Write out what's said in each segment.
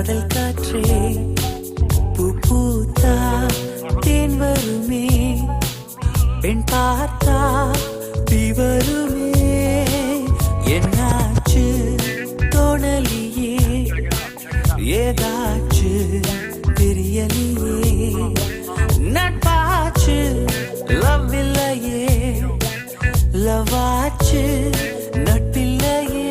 காதல் காற்றே பூ பூத்தா தேன் வருமே பெண் பார்த்தா தீ வருமே என்னாச்சு தோணலியே ஏதாச்சு தெரியலையே நட்பாச்சு லவ் இல்லையே லவாச்சு நட்பில்லையே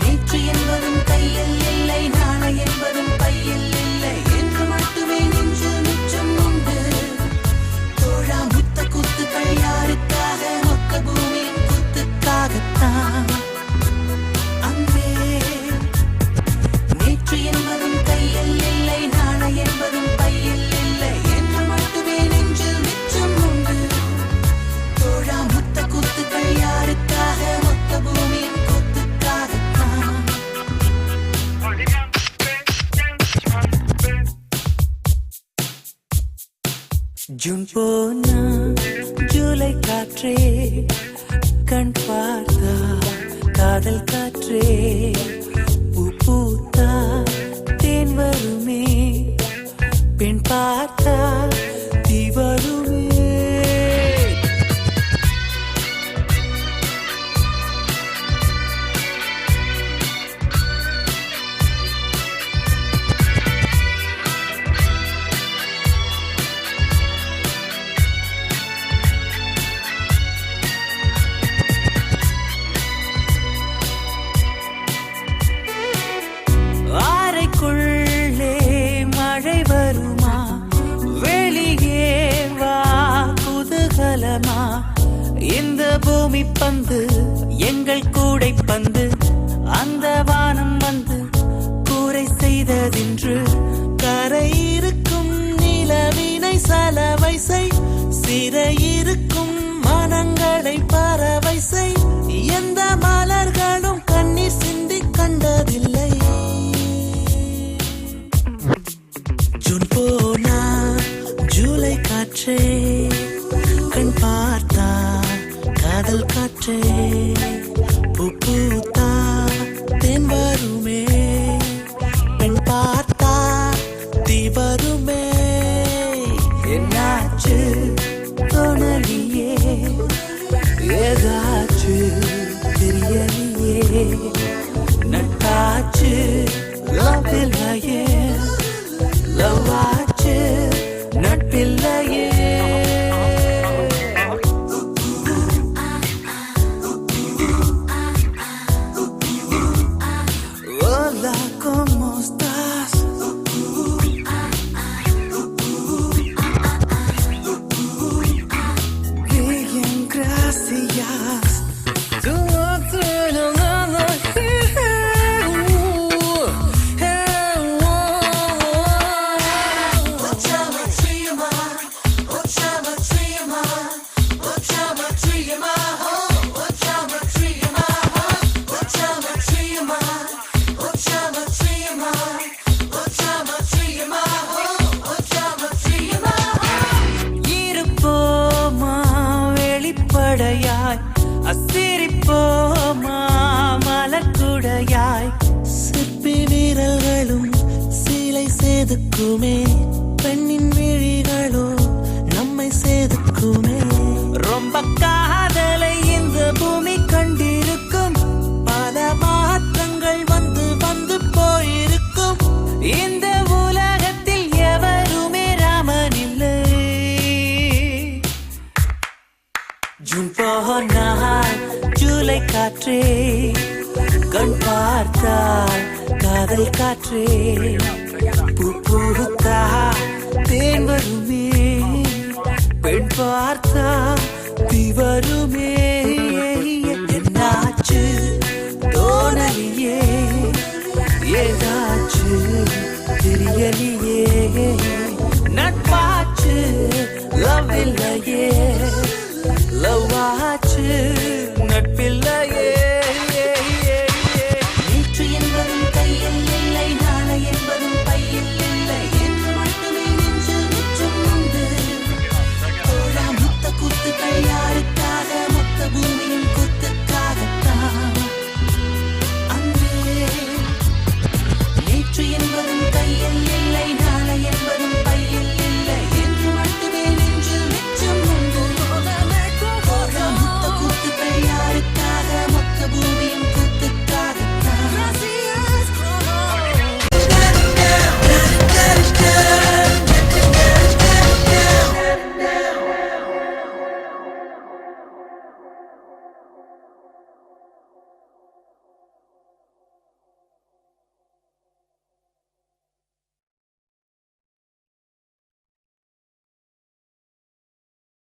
நேற்று என்பதும் கையில் இல்லை நாளை என்பதும் பையில் இல்லை என்று மட்டுமே நெஞ்சு மிச்சம் உண்டு தோழா முத்த குத்துக்கள் யாருக்காக மொத்த பூமியின் குத்துக்காகத்தான் அன்பே நேற்று என்பதும் கையில் இல்லை நாளை என்பதும் பையில் இல்லை என்று மட்டுமே நெஞ்சு மிச்சம் உண்டு தோழா முத்த குத்துக்கள் யாருக்காக மொத்த பூமியின் குத்துக்காகத்தான் ஜூன் போனா ஜூலை காற்றே கண் பார்த்தா காதல் காற்றே பூ பூத்தா தேன் வருமே பெண் பார்த்தா தீ வருமே அறைக்குள்ளே மழை வருமா வெளியே வா குதூகலமா இந்த பூமி பந்து எங்கள் கூடை பந்து அந்த வானம் வந்து கூரை செய்ததென்று கரை இருக்கும் நிலவினை சலவை செய் சிறையிருக்கும் மனங்களை பறவை செய் எந்த மலர்களும் கண்ணீர் சிந்தி கண்டதில்லை ஜூன் போனா ஜூலை காற்றே கண் பார்த்தா காதல் காற்றே பூ பூத்தா தேன் வருமே பெண் பார்த்தா தீ வருமே என்னாச்சு தோணலியே ஏதாச்சு தெரியலையே நட்டாச்சு லவ் இல்லையே லவாச்சு நட்பில்லையே Hola, ¿cómo estás? Bien, gracias. இருப்போமா வெளிப்படையாய் அசிரிப்போமா மலக்குடையாய் சிற்பி வீரர்களும் சிலை செதுக்குமே பெண்ணின் விழிகளோ நம்மை செதுக்குமே ரொம்ப காதலை இந்த பூமி கண்டிருக்கும் பல மாற்றங்கள் வந்து வந்து போயிருக்கும் இந்த உலகத்தில் எவருமே ராமன் இல்லை ஜூன் போனால் ஜூலை காற்றே கண் பார்த்தால் காதல் காற்றே பூ பூத்தா தேன் வருமே பெண் பார்த்தா தீ வருமே என்னாச்சு தோணலியே ஏதாச்சு தெரியலையே நட்பாச்சு லவ் இல்லையே லவாச்சு நட்பில்லையே